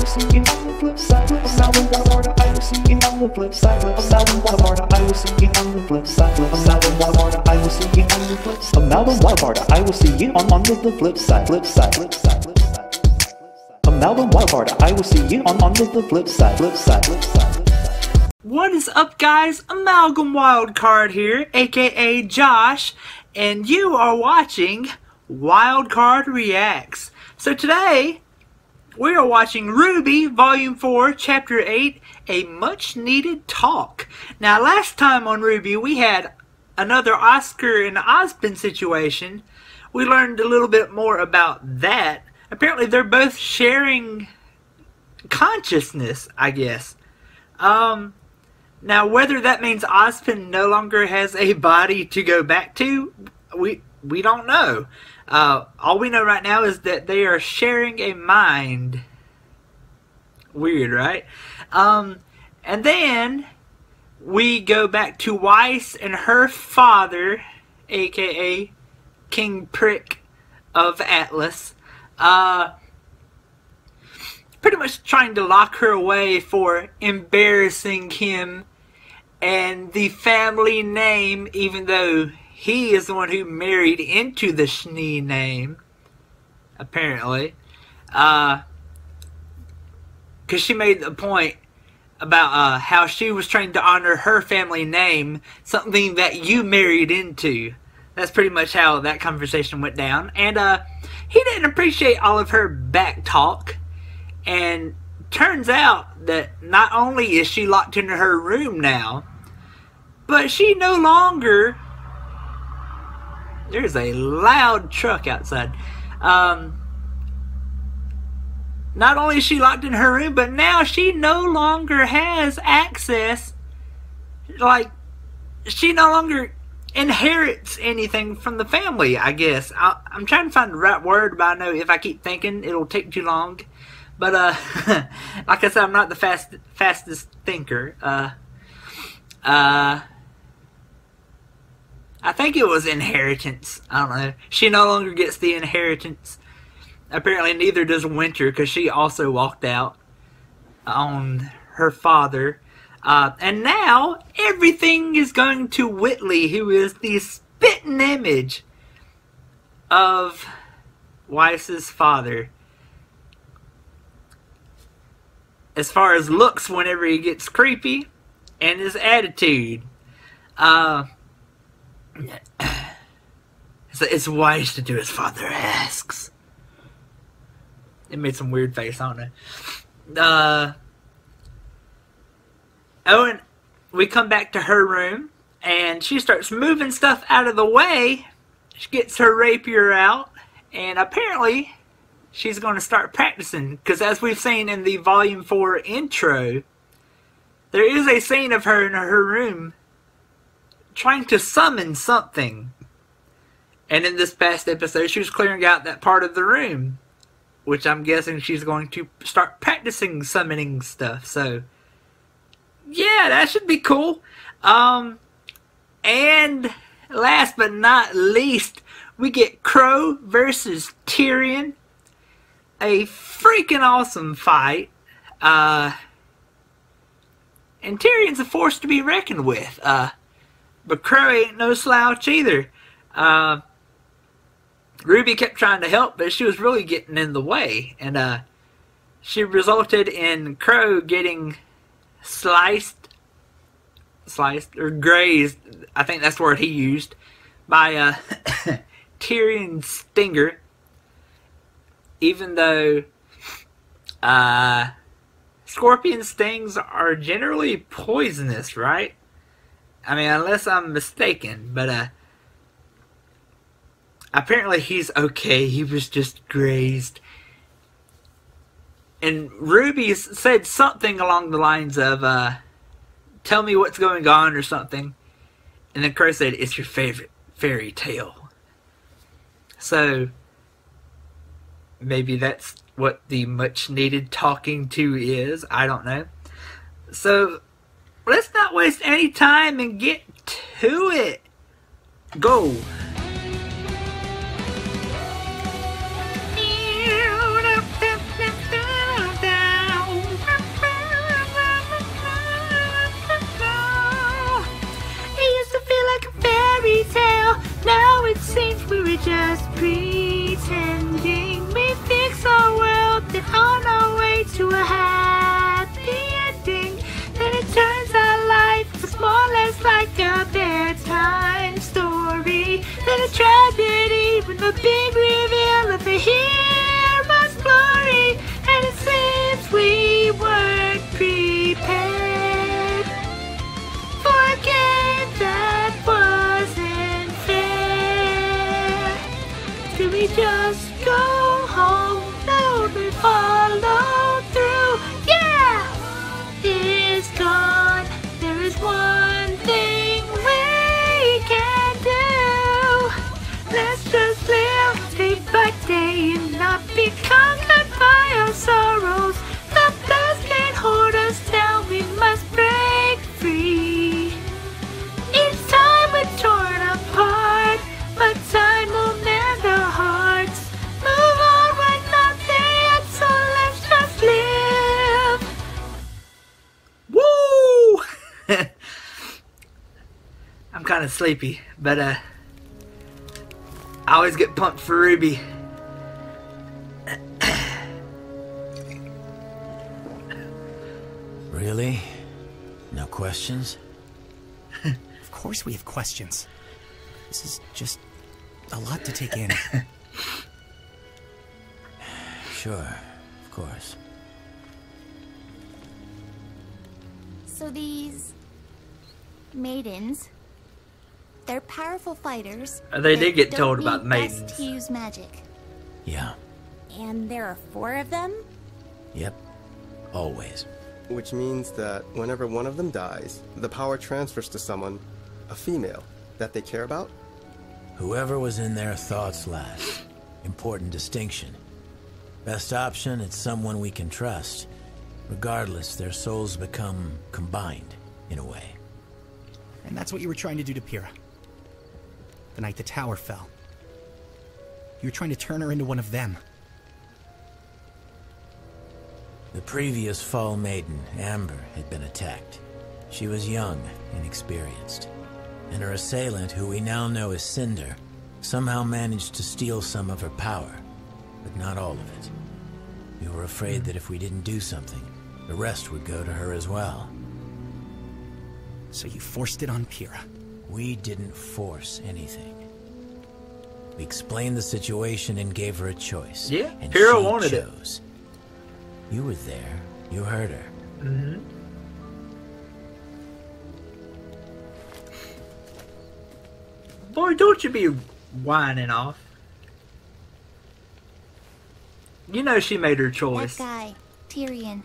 will see you on the flip side. Flip side, Wildcard, I will see you on the flip side. Flip side, Wildcard, I will see you on the flip side. Flip side, Wildcard, I will see you on the flip side. Malvin Wildcard, I will see you on the flip side. Flip side, flip side, flip side. Malvin Wildcard, I will see you on the flip side. Flip side, flip side. What is up, guys? Amalgam Wildcard here, aka Josh, and you are watching Wildcard Reacts. So today, we are watching RWBY Volume 4, Chapter 8, A Much Needed Talk. Now, last time on RWBY, we had another Oscar and Ozpin situation. We learned a little bit more about that. Apparently, they're both sharing consciousness, I guess. Now, whether that means Ozpin no longer has a body to go back to, we don't know. All we know right now is that they are sharing a mind. Weird, right? And then we go back to Weiss and her father, aka King Prick of Atlas, pretty much trying to lock her away for embarrassing him and the family name, even though he is the one who married into the Schnee name, apparently. Because she made a point about how she was trying to honor her family name, something that you married into. That's pretty much how that conversation went down. And he didn't appreciate all of her back talk. And turns out that not only is she locked into her room now, but she no longer... There's a loud truck outside. Not only is she locked in her room, but now she no longer has access. Like, she no longer inherits anything from the family, I guess. I'm trying to find the right word, but I know if I keep thinking, it'll take too long. But, like I said, I'm not the fastest thinker. I think it was inheritance. I don't know. She no longer gets the inheritance. Apparently neither does Winter, because she also walked out on her father. And now, everything is going to Whitley, who is the spitting image of Weiss's father. As far as looks whenever he gets creepy, and his attitude. It's wise to do as father asks. It made some weird face, I don't know. Oh, and we come back to her room, and she starts moving stuff out of the way. She gets her rapier out, and apparently she's going to start practicing, because as we've seen in the Volume 4 intro, there is a scene of her in her room trying to summon something. And in this past episode, she was clearing out that part of the room, which I'm guessing she's going to start practicing summoning stuff. So, yeah, that should be cool. And last but not least, we get Crow versus Tyrion. A freaking awesome fight. And Tyrion's a force to be reckoned with. But Crow ain't no slouch either. RWBY kept trying to help, but she was really getting in the way. And she resulted in Crow getting sliced or grazed, I think that's the word he used, by Tyrion's stinger. Even though scorpion stings are generally poisonous, right? I mean, unless I'm mistaken, but apparently he's okay. He was just grazed. And RWBY said something along the lines of, tell me what's going on or something. And then Crow said, it's your favorite fairy tale. So, maybe that's what the much needed talking to is. I don't know. So, let's not waste any time and get to it. Go. kind of sleepy, but I always get pumped for Ruby. Really? No questions? Of course we have questions. This is just a lot to take in. Sure, of course. So these maidens, they're powerful fighters. They did get that told don't about need maidens. us to use magic. Yeah. And there are 4 of them? Yep. Always. Which means that whenever one of them dies, the power transfers to someone, a female, that they care about? Whoever was in their thoughts last. Important distinction. Best option, it's someone we can trust. Regardless, their souls become combined, in a way. And that's what you were trying to do to Pyrrha. The night the tower fell. You were trying to turn her into one of them. The previous Fall Maiden, Amber, had been attacked. She was young, inexperienced. And her assailant, who we now know as Cinder, somehow managed to steal some of her power, but not all of it. We were afraid that if we didn't do something, the rest would go to her as well. So you forced it on Pyrrha. We didn't force anything. We explained the situation and gave her a choice. Yeah, and Pyrrha she wanted it. chose. You were there. You heard her. Mm-hmm. Boy, don't you be whining off. You know she made her choice. That guy, Tyrion.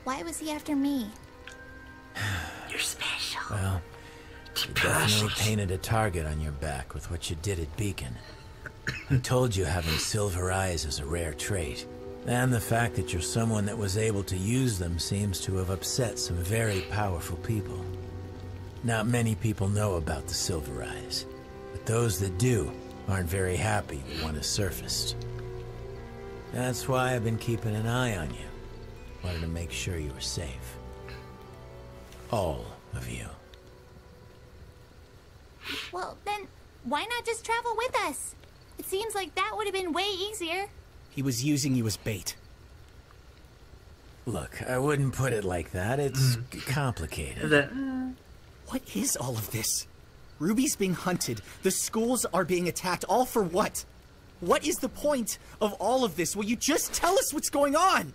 Why was he after me? You're special. Well, you definitely painted a target on your back with what you did at Beacon. I told you having silver eyes is a rare trait. And the fact that you're someone that was able to use them seems to have upset some very powerful people. Not many people know about the silver eyes, but those that do aren't very happy that one has surfaced. That's why I've been keeping an eye on you. Wanted to make sure you were safe. All of you. Well, then, why not just travel with us? It seems like that would have been way easier. He was using you as bait. Look, I wouldn't put it like that. It's complicated. What is all of this? Ruby's being hunted. The schools are being attacked. All for what? What is the point of all of this? Will you just tell us what's going on?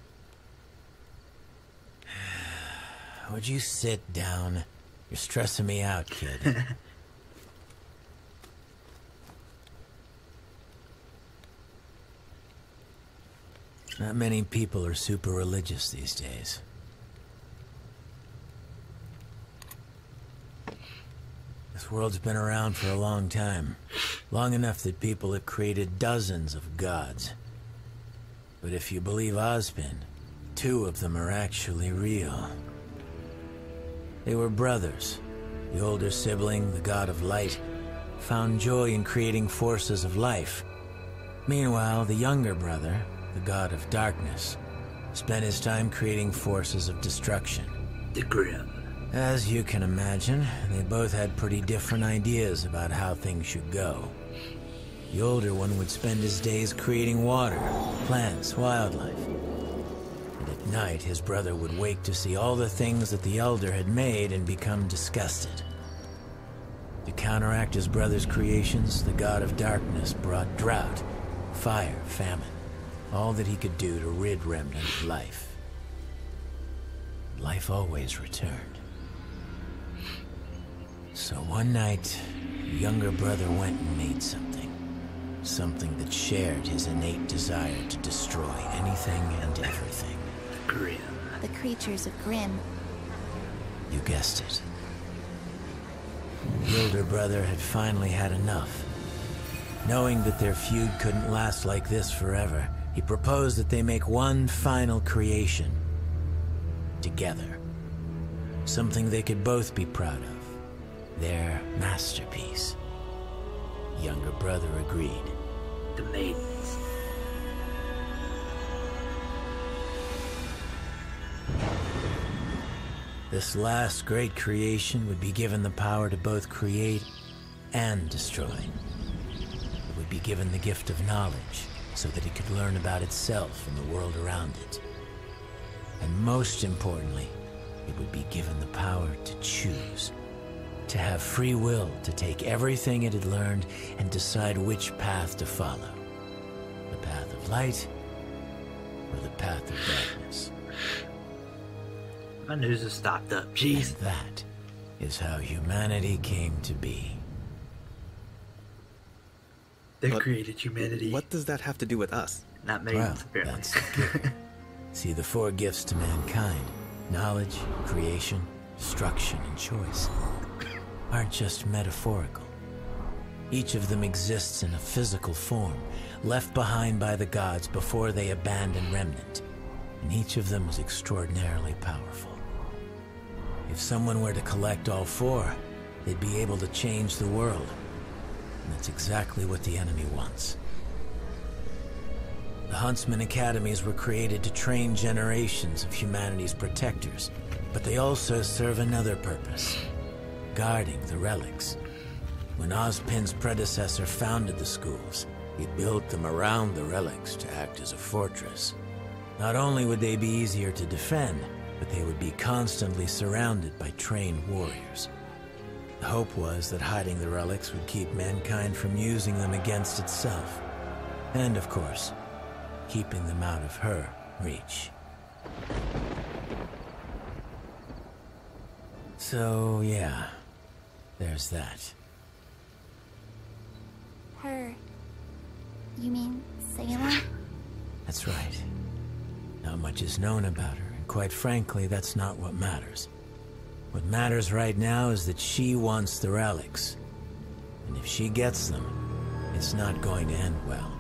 Would you sit down? You're stressing me out, kid. Not many people are super religious these days. This world's been around for a long time. Long enough that people have created dozens of gods. But if you believe Ozpin, 2 of them are actually real. They were brothers. The older sibling, the god of light, found joy in creating forces of life. Meanwhile, the younger brother, the god of darkness, spent his time creating forces of destruction. The Grim. As you can imagine, they both had pretty different ideas about how things should go. The older one would spend his days creating water, plants, wildlife. And at night, his brother would wake to see all the things that the elder had made and become disgusted. To counteract his brother's creations, the god of darkness brought drought, fire, famine. All that he could do to rid Remnant of life. Life always returned. So one night, the younger brother went and made something. Something that shared his innate desire to destroy anything and everything. The Grim. The creatures of Grimm. You guessed it. The older brother had finally had enough. Knowing that their feud couldn't last like this forever, he proposed that they make one final creation. Together. Something they could both be proud of. Their masterpiece. Younger brother agreed. The maidens. This last great creation would be given the power to both create and destroy. It would be given the gift of knowledge so that it could learn about itself and the world around it. And most importantly, it would be given the power to choose. To have free will to take everything it had learned and decide which path to follow. The path of light or the path of darkness. My news has stopped up. Jeez. And that is how humanity came to be. They But created humanity. What does that have to do with us? Not me, Well, apparently. that's the gift. See, the four gifts to mankind, knowledge, creation, destruction, and choice, aren't just metaphorical. Each of them exists in a physical form, left behind by the gods before they abandoned Remnant, and each of them is extraordinarily powerful. If someone were to collect all four, they'd be able to change the world, and that's exactly what the enemy wants. The Huntsman Academies were created to train generations of humanity's protectors, but they also serve another purpose: guarding the relics. When Ozpin's predecessor founded the schools, he built them around the relics to act as a fortress. Not only would they be easier to defend, but they would be constantly surrounded by trained warriors. The hope was that hiding the relics would keep mankind from using them against itself. And, of course, keeping them out of her reach. So, yeah, there's that. Her. You mean Salem? That's right. Not much is known about her, and quite frankly, that's not what matters. What matters right now is that she wants the relics. And if she gets them, it's not going to end well.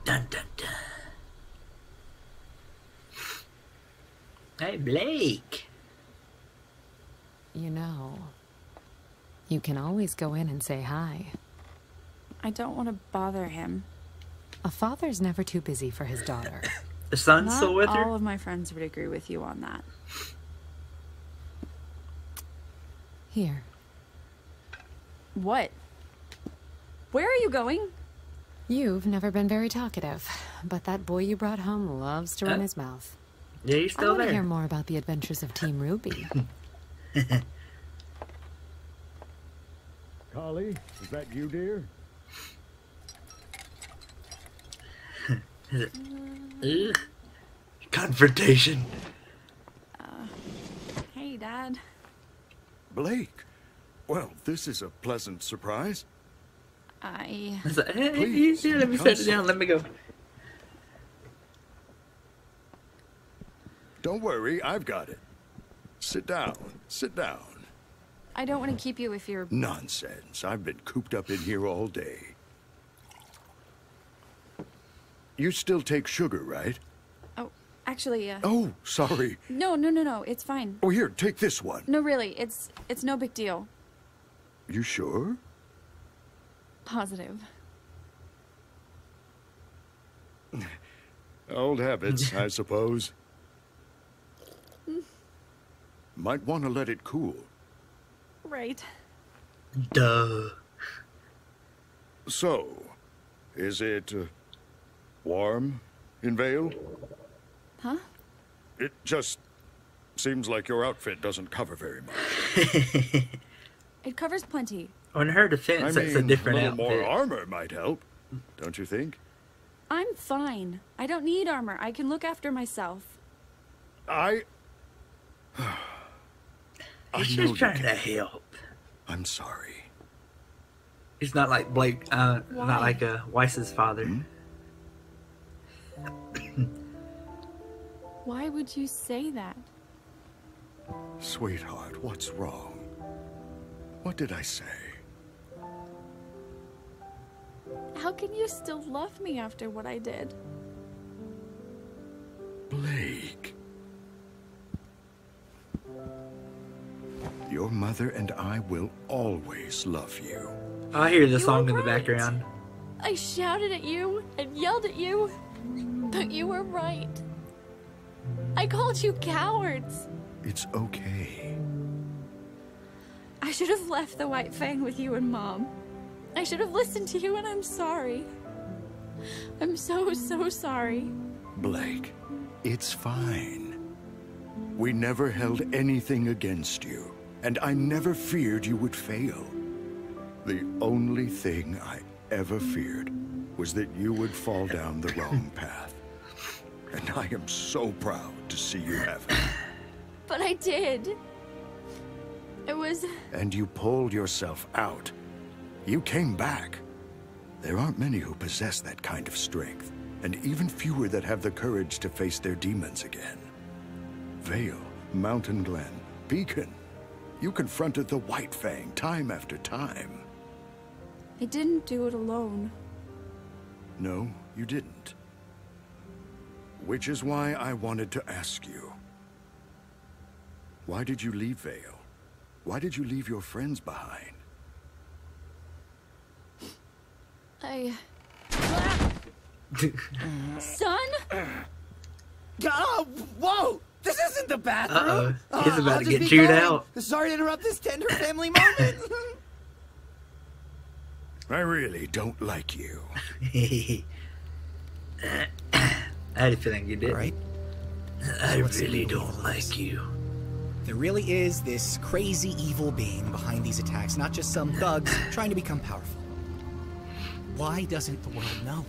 Dun dun dun. Hey, Blake. You know, you can always go in and say hi. I don't want to bother him. A father's never too busy for his daughter. The son's Not still with her? all of my friends would agree with you on that. Here. What? Where are you going? You've never been very talkative, but that boy you brought home loves to run his mouth. Yeah, he's I still want to there. hear more about the adventures of Team RWBY. Collie, is that you, dear? Ugh. Confrontation. Hey, Dad. Blake. Well, this is a pleasant surprise. It's like, hey, Please, here, let me come set it down. Let me go. Don't worry, I've got it. Sit down. Sit down. I don't want to keep you if you're... Nonsense. I've been cooped up in here all day. You still take sugar, right? Oh, actually, Oh, sorry. No, it's fine. Oh, here, take this one. No, really, it's no big deal. You sure? Positive. Old habits, I suppose. Might want to let it cool. Right. Duh. So, is it warm in Vale? Huh? It just seems like your outfit doesn't cover very much. It covers plenty. On her defense, I that's mean, a different little outfit. more armor might help, don't you think? I'm fine. I don't need armor. I can look after myself. I He's know just you trying can. to help. I'm sorry. He's not like Blake, not like Weiss's father. Why would you say that? Sweetheart, what's wrong? What did I say? How can you still love me after what I did? Blake. Your mother and I will always love you. I hear the You song in were the right. background. I shouted at you and yelled at you, but you were right. I called you cowards. It's okay. I should have left the White Fang with you and Mom. I should have listened to you, and I'm sorry. I'm so sorry. Blake, it's fine. We never held anything against you, and I never feared you would fail. The only thing I ever feared was that you would fall down the wrong path. And I am so proud to see you have it. But I did. It was... And you pulled yourself out. You came back. There aren't many who possess that kind of strength, and even fewer that have the courage to face their demons again. Vale, Mountain Glen, Beacon. You confronted the White Fang time after time. I didn't do it alone. No, you didn't. Which is why I wanted to ask you. Why did you leave Vale? Why did you leave your friends behind? Son? Whoa! This isn't the bathroom! He's about I'll to just get be chewed going. out. Sorry to interrupt this tender family moment. I really don't like you. I had a feeling you did. All right. I Let's see really what don't evil like is. you. There really is this crazy evil being behind these attacks, not just some thugs trying to become powerful. Why doesn't the world know?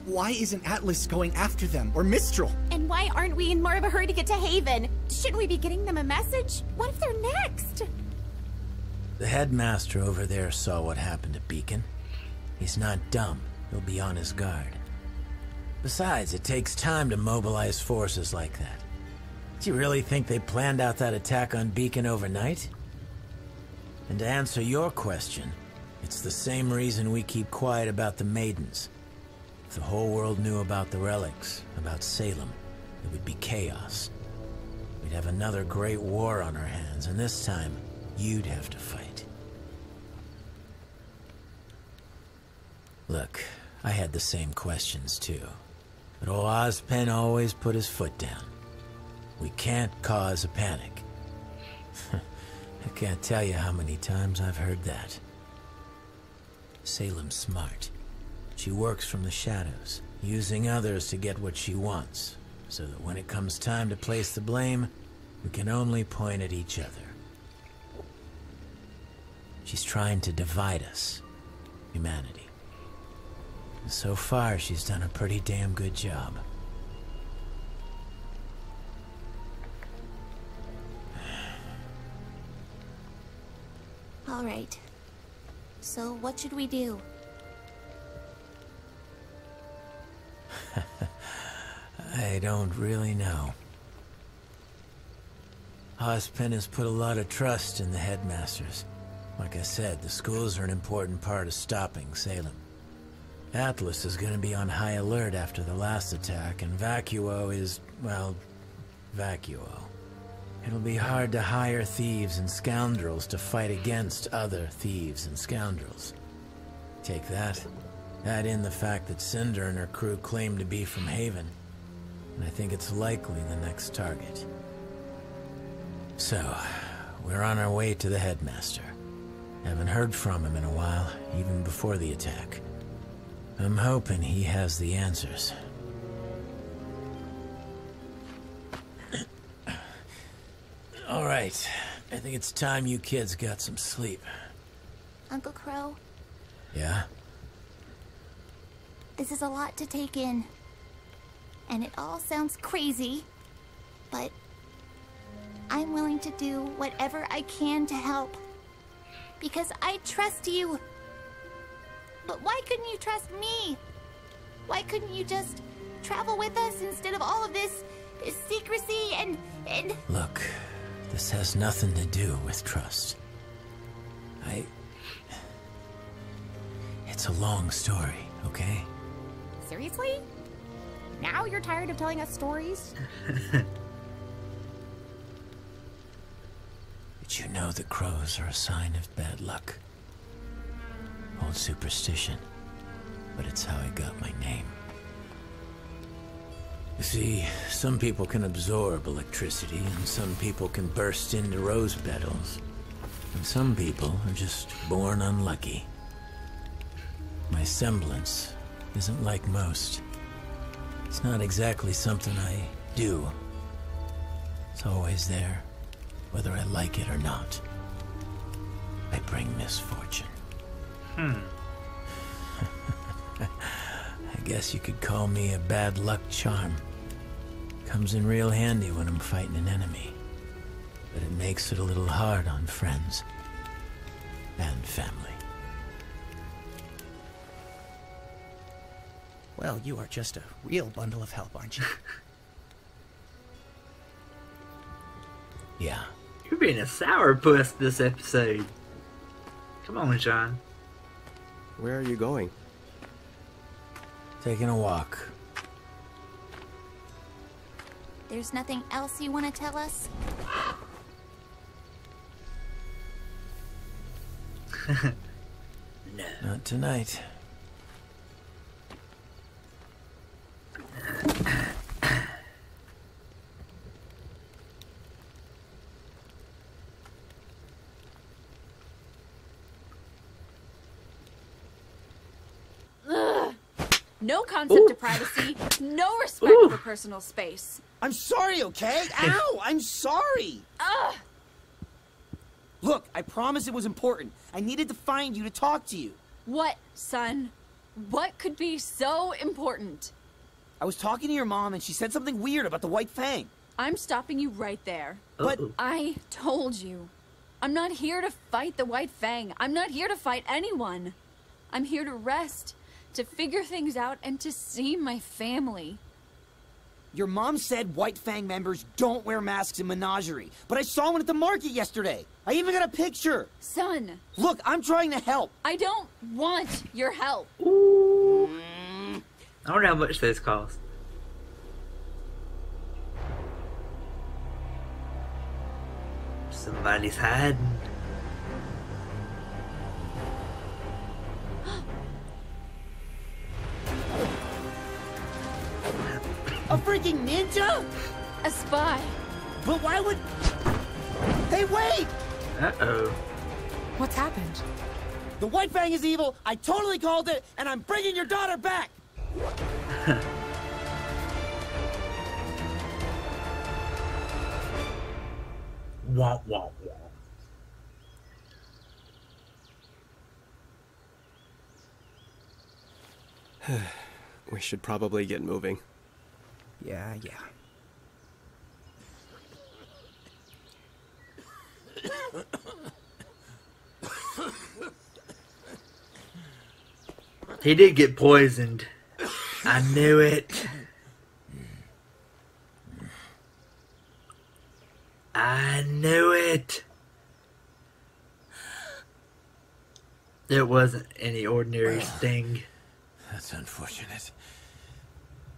Why isn't Atlas going after them, or Mistral? And why aren't we in more of a hurry to get to Haven? Shouldn't we be getting them a message? What if they're next? The headmaster over there saw what happened to Beacon. He's not dumb. He'll be on his guard. Besides, it takes time to mobilize forces like that. Do you really think they planned out that attack on Beacon overnight? And to answer your question, it's the same reason we keep quiet about the Maidens. If the whole world knew about the relics, about Salem, it would be chaos. We'd have another great war on our hands, and this time, you'd have to fight. Look, I had the same questions too. But old Ozpen always put his foot down. We can't cause a panic. I can't tell you how many times I've heard that. Salem's smart. She works from the shadows, using others to get what she wants, so that when it comes time to place the blame, we can only point at each other. She's trying to divide us, humanity. And so far, she's done a pretty damn good job. All right. So what should we do? I don't really know. Ozpen has put a lot of trust in the headmasters. Like I said, the schools are an important part of stopping Salem. Atlas is going to be on high alert after the last attack, and Vacuo is, well, Vacuo. It'll be hard to hire thieves and scoundrels to fight against other thieves and scoundrels. Take that. Add in the fact that Cinder and her crew claim to be from Haven, and I think it's likely the next target. So, we're on our way to the headmaster. Haven't heard from him in a while, even before the attack. I'm hoping he has the answers. All right, I think it's time you kids got some sleep. Uncle Crow, Yeah? this is a lot to take in. And it all sounds crazy, but I'm willing to do whatever I can to help. Because I trust you. But why couldn't you trust me? Why couldn't you just travel with us instead of all of this secrecy and... Look, this has nothing to do with trust. It's a long story, okay? Seriously? Now you're tired of telling us stories? Did you know that crows are a sign of bad luck? Old superstition, but it's how I got my name. You see, some people can absorb electricity, and some people can burst into rose petals. And some people are just born unlucky. My semblance isn't like most. It's not exactly something I do. It's always there, whether I like it or not. I bring misfortune. I guess you could call me a bad luck charm. Comes in real handy when I'm fighting an enemy. But it makes it a little hard on friends and family. Well, you are just a real bundle of help, aren't you? Yeah. You're being a sourpuss this episode. Come on, John. Where are you going? Taking a walk. There's nothing else you want to tell us? No. Not tonight. No concept of privacy, no respect for personal space. I'm sorry, okay? Ow! I'm sorry! Ugh! Look, I promise it was important. I needed to find you to talk to you. What, son? What could be so important? I was talking to your mom and she said something weird about the White Fang. I'm stopping you right there. But I told you. I'm not here to fight the White Fang. I'm not here to fight anyone. I'm here to rest, to figure things out, and to see my family. your mom said White Fang members don't wear masks in Menagerie, but I saw one at the market yesterday. I even got a picture. Son. Look, I'm trying to help. I don't want your help. Ooh. I wonder how much those cost. Somebody's hiding. A freaking ninja? A spy. But why would... Hey, wait! Uh-oh. What's happened? The White Fang is evil, I totally called it, and I'm bringing your daughter back! Wah, wah, wah. We should probably get moving. Yeah. He did get poisoned. I knew it. I knew it. It wasn't any ordinary sting. That's unfortunate.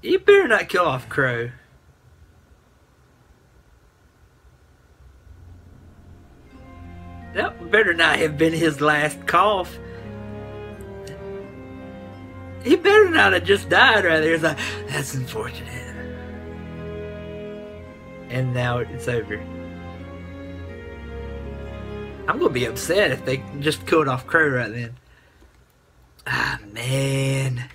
You better not kill off Crow. That better not have been his last cough. He better not have just died right there. It's like, that's unfortunate. And now it's over. I'm gonna be upset if they just killed off Crow right then. Ah, man.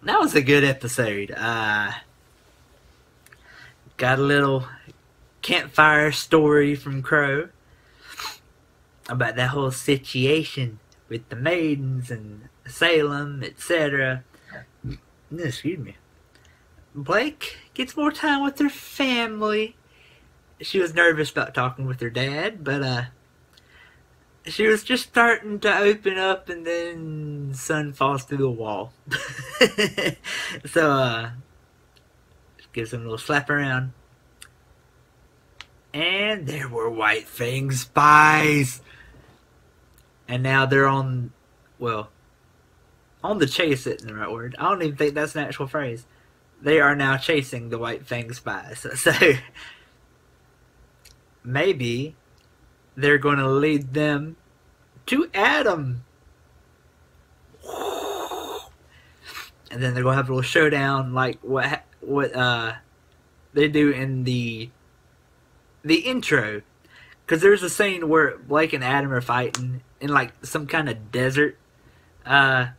That was a good episode. Got a little campfire story from Crow about that whole situation with the maidens and Salem, etc. Excuse me. Blake gets more time with her family. She was nervous about talking with her dad, but she was just starting to open up, and then Sun falls through the wall. So gives him a little slap around. And there were White Fang spies. And now they're on, well, on the chase isn't the right word. I don't even think that's an actual phrase. They are now chasing the White Fang spies. So maybe they're going to lead them to Adam. and then they're gonna have a little showdown like what they do in the intro, because there's a scene where Blake and Adam are fighting in like some kind of desert. I'm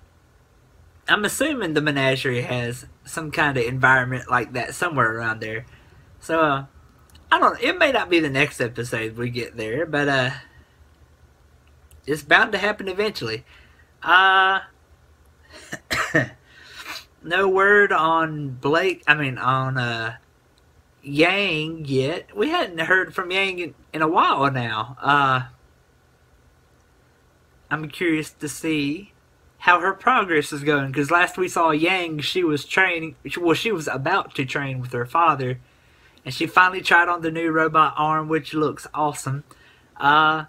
assuming the menagerie has some kind of environment like that somewhere around there. So I don't know, it may not be the next episode we get there, but it's bound to happen eventually. No word on Blake, on Yang yet. We hadn't heard from Yang in a while now. I'm curious to see how her progress is going, because last we saw Yang, she was training, well, she was about to train with her father, and she finally tried on the new robot arm, which looks awesome. So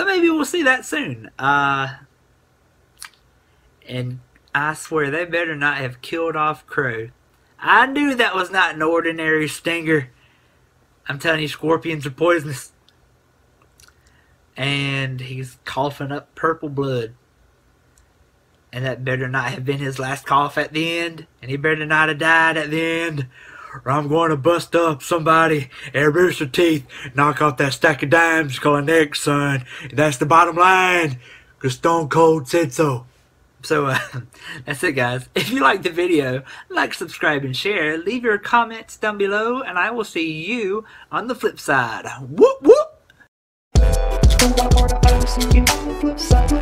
maybe we'll see that soon. And I swear, they better not have killed off Crow. I knew that was not an ordinary stinger. I'm telling you, scorpions are poisonous. And he's coughing up purple blood. And that better not have been his last cough at the end. And he better not have died at the end. Or I'm going to bust up somebody, every their teeth, knock off that stack of dimes, call it next, son. That's the bottom line, because Stone Cold said so. So, that's it, guys. If you liked the video, like, subscribe, and share. Leave your comments down below, and I will see you on the flip side. Whoop, whoop! I will see you on the flip side. I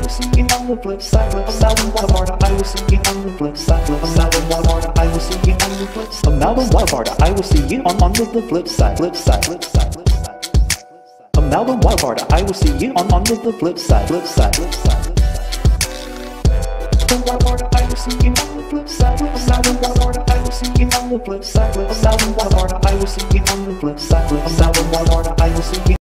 will see you on the flip side. I will see you on the flip side. I will see you on the flip side. Amalgam Wildcard, I will see you on the flip side. Amalgam Wildcard, I will see you on the flip side. I will see you on the flip side. I will see you on the flip side. I will see you on the flip side. I will see you.